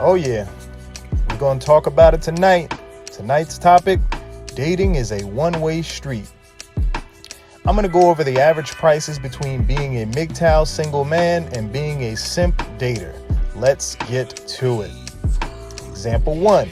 Oh yeah, we're going to talk about it tonight. Tonight's topic, dating is a one-way street. I'm going to go over the average prices between being a MGTOW single man and being a simp dater. Let's get to it. Example 1.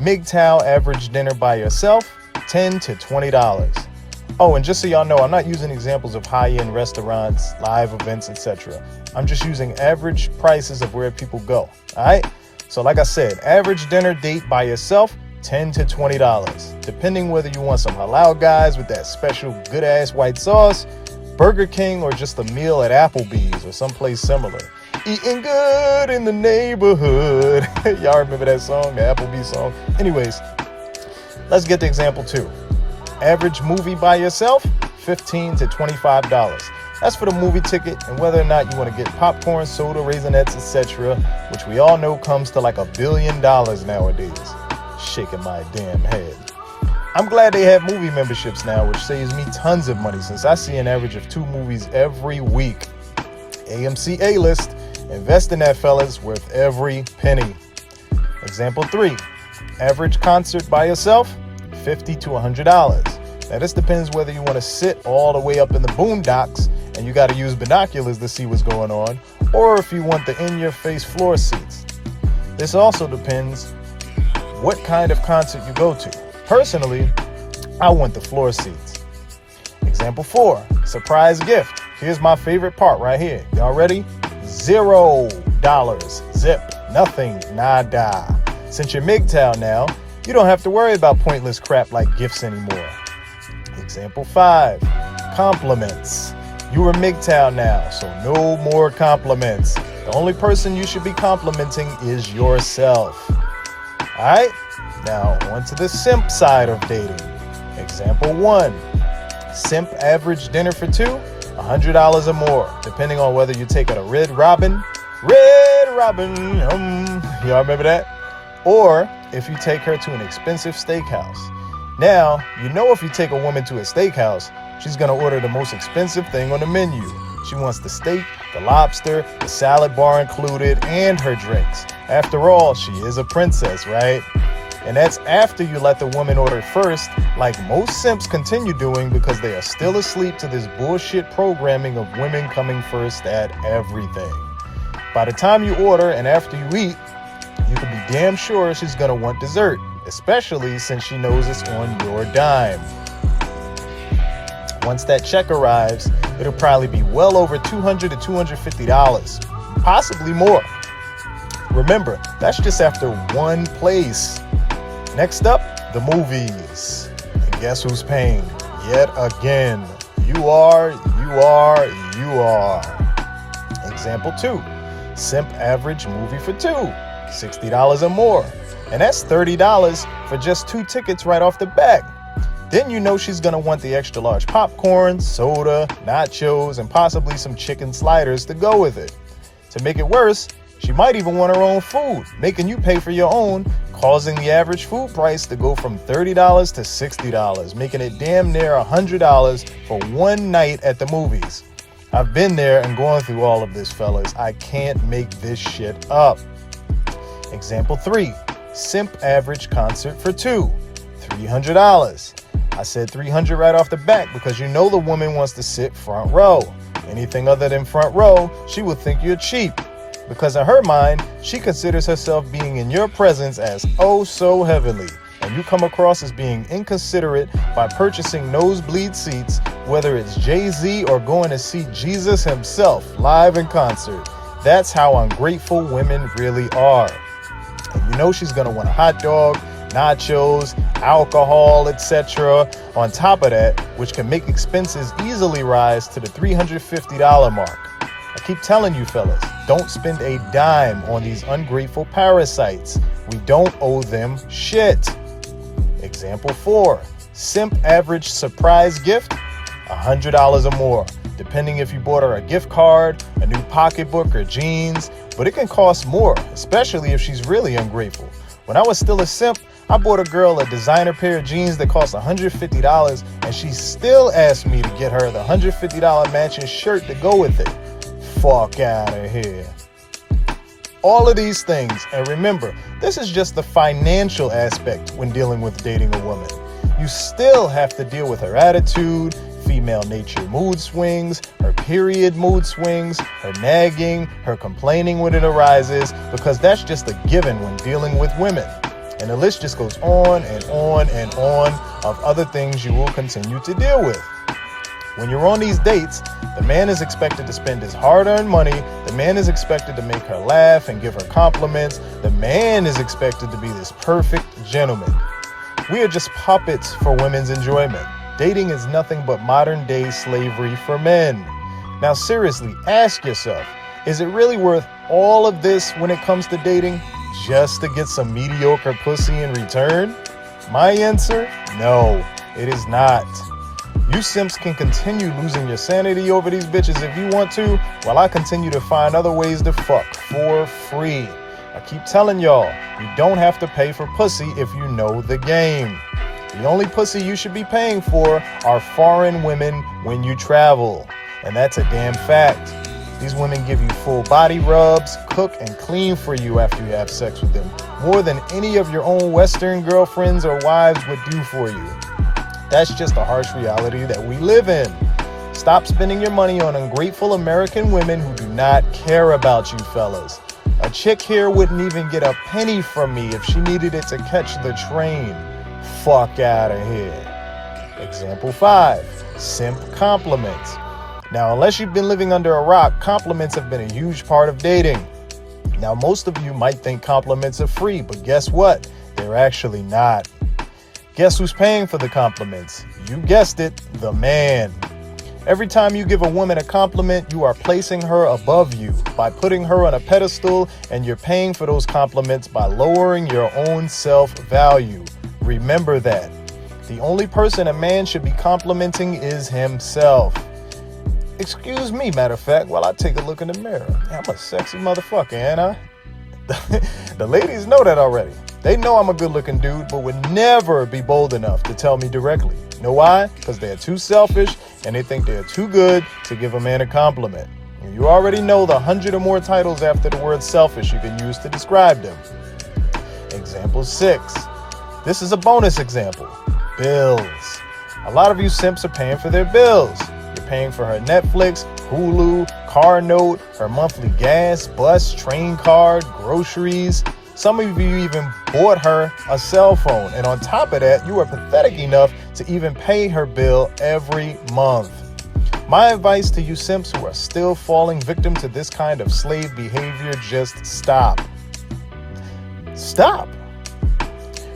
MGTOW average dinner by yourself, $10 to $20. Oh, and just so y'all know, I'm not using examples of high-end restaurants, live events, etc. I'm just using average prices of where people go. All right? So like I said, average dinner date by yourself, $10 to $20. Depending whether you want some halal guys with that special good-ass white sauce, Burger King, or just a meal at Applebee's or someplace similar. Eating good in the neighborhood. Y'all remember that song, the Applebee's song? Anyways, let's get to example 2. Average movie by yourself, $15 to $25. That's for the movie ticket and whether or not you want to get popcorn, soda, Raisinets, etc., which we all know comes to like $1 billion nowadays. Shaking my damn head. I'm glad they have movie memberships now, which saves me tons of money since I see an average of 2 movies every week. AMC A-List, invest in that, fellas, worth every penny. Example 3, average concert by yourself, $50 to $100. Now this depends whether you want to sit all the way up in the boondocks and you got to use binoculars to see what's going on, or if you want the in-your-face floor seats. This also depends what kind of concert you go to. Personally, I want the floor seats. Example 4, surprise gift. Here's my favorite part right here. Y'all ready? $0. Zip. Nothing. Nada. Since you're MGTOW now, you don't have to worry about pointless crap like gifts anymore. Example 5, compliments. You are MGTOW now, so no more compliments. The only person you should be complimenting is yourself. Alright, now on to the simp side of dating. Example 1, simp average dinner for 2, $100 or more, depending on whether you take it a Red Robin, y'all remember that? Or if you take her to an expensive steakhouse. Now, you know if you take a woman to a steakhouse, she's going to order the most expensive thing on the menu. She wants the steak, the lobster, the salad bar included, and her drinks. After all, she is a princess, right? And that's after you let the woman order first, like most simps continue doing because they are still asleep to this bullshit programming of women coming first at everything. By the time you order and after you eat, you can be damn sure she's going to want dessert, especially since she knows it's on your dime. Once that check arrives, it'll probably be well over $200 to $250, possibly more. Remember, that's just after one place. Next up, the movies. And guess who's paying? Yet again, you are. Example 2, simp average movie for 2, $60 or more. And that's $30 for just 2 tickets right off the bat. Then you know she's going to want the extra large popcorn, soda, nachos, and possibly some chicken sliders to go with it. To make it worse, she might even want her own food, making you pay for your own, causing the average food price to go from $30 to $60, making it damn near $100 for one night at the movies. I've been there and gone through all of this, fellas. I can't make this shit up. Example 3, simp average concert for 2, $300. I said $300 right off the bat because you know the woman wants to sit front row. Anything other than front row, she will think you're cheap. Because in her mind, she considers herself being in your presence as oh so heavenly. And you come across as being inconsiderate by purchasing nosebleed seats, whether it's Jay-Z or going to see Jesus himself live in concert. That's how ungrateful women really are. And you know she's going to want a hot dog, nachos, alcohol, etc. on top of that, which can make expenses easily rise to the $350 mark. I keep telling you fellas, don't spend a dime on these ungrateful parasites. We don't owe them shit. Example 4, simp average surprise gift, $100 or more, depending if you bought her a gift card, a new pocketbook, or jeans, but it can cost more, especially if she's really ungrateful. When I was still a simp, I bought a girl a designer pair of jeans that cost $150, and she still asked me to get her the $150 matching shirt to go with it. Fuck out of here. All of these things. And remember, this is just the financial aspect when dealing with dating a woman. You still have to deal with her attitude, female nature mood swings, her period mood swings, her nagging, her complaining when it arises, because that's just a given when dealing with women. And the list just goes on and on and on of other things you will continue to deal with. When you're on these dates, the man is expected to spend his hard-earned money. The man is expected to make her laugh and give her compliments. The man is expected to be this perfect gentleman. We are just puppets for women's enjoyment. Dating is nothing but modern-day slavery for men. Now, seriously, ask yourself, is it really worth all of this when it comes to dating just to get some mediocre pussy in return? My answer, no, it is not. You simps can continue losing your sanity over these bitches if you want to, while I continue to find other ways to fuck for free. I keep telling y'all, you don't have to pay for pussy if you know the game. The only pussy you should be paying for are foreign women when you travel. And that's a damn fact. These women give you full body rubs, cook and clean for you after you have sex with them, more than any of your own Western girlfriends or wives would do for you. That's just a harsh reality that we live in. Stop spending your money on ungrateful American women who do not care about you fellas. A chick here wouldn't even get a penny from me if she needed it to catch the train. Fuck out of here. Example 5, simp compliments. Now, unless you've been living under a rock, compliments have been a huge part of dating. Now, most of you might think compliments are free, but guess what? They're actually not. Guess who's paying for the compliments? You guessed it, the man. Every time you give a woman a compliment, you are placing her above you by putting her on a pedestal, and you're paying for those compliments by lowering your own self-value. Remember that. The only person a man should be complimenting is himself. Excuse me, matter of fact, while I take a look in the mirror. I'm a sexy motherfucker, ain't I? The ladies know that already. They know I'm a good-looking dude, but would never be bold enough to tell me directly. You know why? Because they're too selfish, and they think they're too good to give a man a compliment. And you already know the 100 or more titles after the word selfish you can use to describe them. Example 6. This is a bonus example. Bills. A lot of you simps are paying for their bills. You're paying for her Netflix, Hulu, car note, her monthly gas, bus, train card, groceries. Some of you even bought her a cell phone. And on top of that, you are pathetic enough to even pay her bill every month. My advice to you simps who are still falling victim to this kind of slave behavior, just stop. Stop.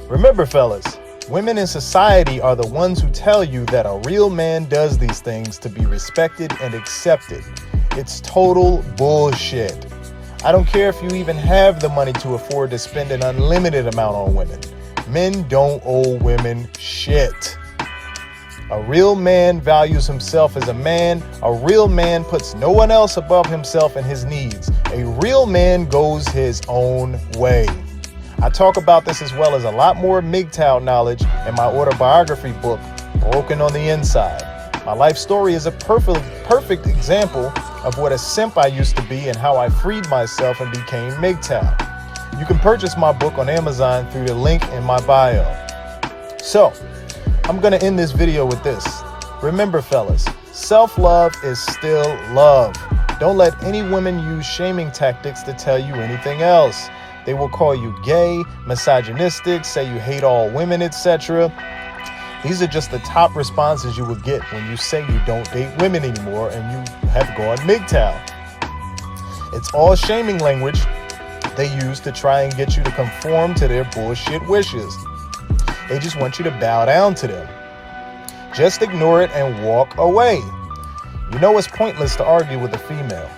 Remember, fellas, women in society are the ones who tell you that a real man does these things to be respected and accepted. It's total bullshit. I don't care if you even have the money to afford to spend an unlimited amount on women. Men don't owe women shit. A real man values himself as a man. A real man puts no one else above himself and his needs. A real man goes his own way. I talk about this as well as a lot more MGTOW knowledge in my autobiography book, Broken on the Inside. My life story is a perfect example of what a simp I used to be and how I freed myself and became MGTOW. You can purchase my book on Amazon through the link in my bio. So, I'm going to end this video with this. Remember, fellas, self-love is still love. Don't let any women use shaming tactics to tell you anything else. They will call you gay, misogynistic, say you hate all women, etc. These are just the top responses you will get when you say you don't date women anymore and you have gone MGTOW. It's all shaming language they use to try and get you to conform to their bullshit wishes. They just want you to bow down to them. Just ignore it and walk away. You know it's pointless to argue with a female.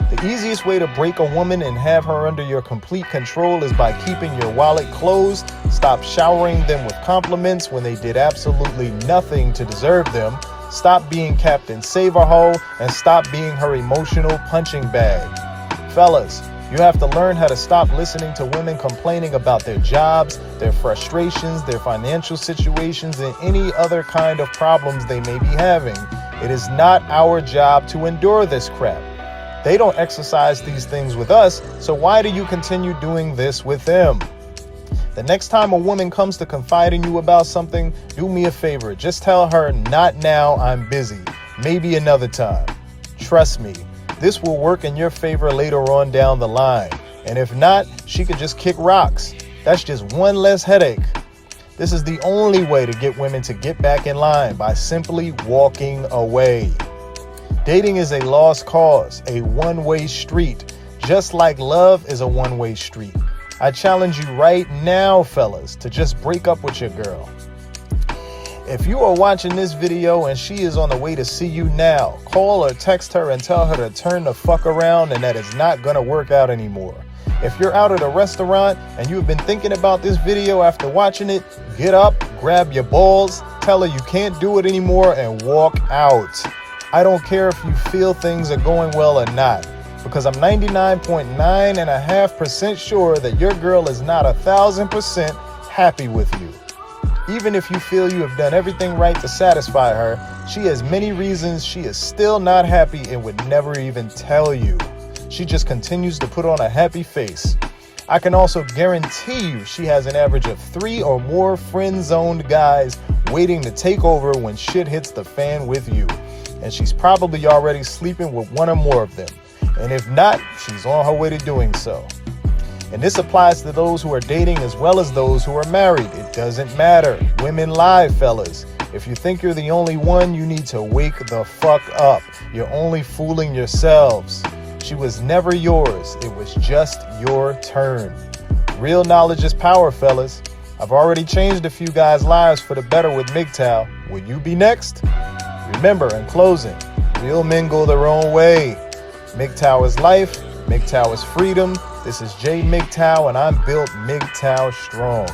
The easiest way to break a woman and have her under your complete control is by keeping your wallet closed. Stop showering them with compliments when they did absolutely nothing to deserve them. Stop being Captain Save-A-Ho and stop being her emotional punching bag. Fellas, you have to learn how to stop listening to women complaining about their jobs, their frustrations, their financial situations, and any other kind of problems they may be having. It is not our job to endure this crap. They don't exercise these things with us, so why do you continue doing this with them? The next time a woman comes to confide in you about something, do me a favor. Just tell her, not now, I'm busy. Maybe another time. Trust me, this will work in your favor later on down the line. And if not, she could just kick rocks. That's just one less headache. This is the only way to get women to get back in line, by simply walking away. Dating is a lost cause, a one-way street, just like love is a one-way street. I challenge you right now, fellas, to just break up with your girl. If you are watching this video and she is on the way to see you now, call or text her and tell her to turn the fuck around and that it's not gonna work out anymore. If you're out at a restaurant and you've been thinking about this video after watching it, get up, grab your balls, tell her you can't do it anymore, and walk out. I don't care if you feel things are going well or not, because I'm 99.9% sure that your girl is not 1,000% happy with you. Even if you feel you have done everything right to satisfy her, she has many reasons she is still not happy and would never even tell you. She just continues to put on a happy face. I can also guarantee you she has an average of 3 or more friend-zoned guys waiting to take over when shit hits the fan with you. And she's probably already sleeping with one or more of them. And if not, she's on her way to doing so. And this applies to those who are dating as well as those who are married. It doesn't matter. Women lie, fellas. If you think you're the only one, you need to wake the fuck up. You're only fooling yourselves. She was never yours. It was just your turn. Real knowledge is power, fellas. I've already changed a few guys' lives for the better with MGTOW. Will you be next? Remember, in closing, real men go their own way. MGTOW is life. MGTOW is freedom. This is Jay MGTOW, and I'm built MGTOW strong.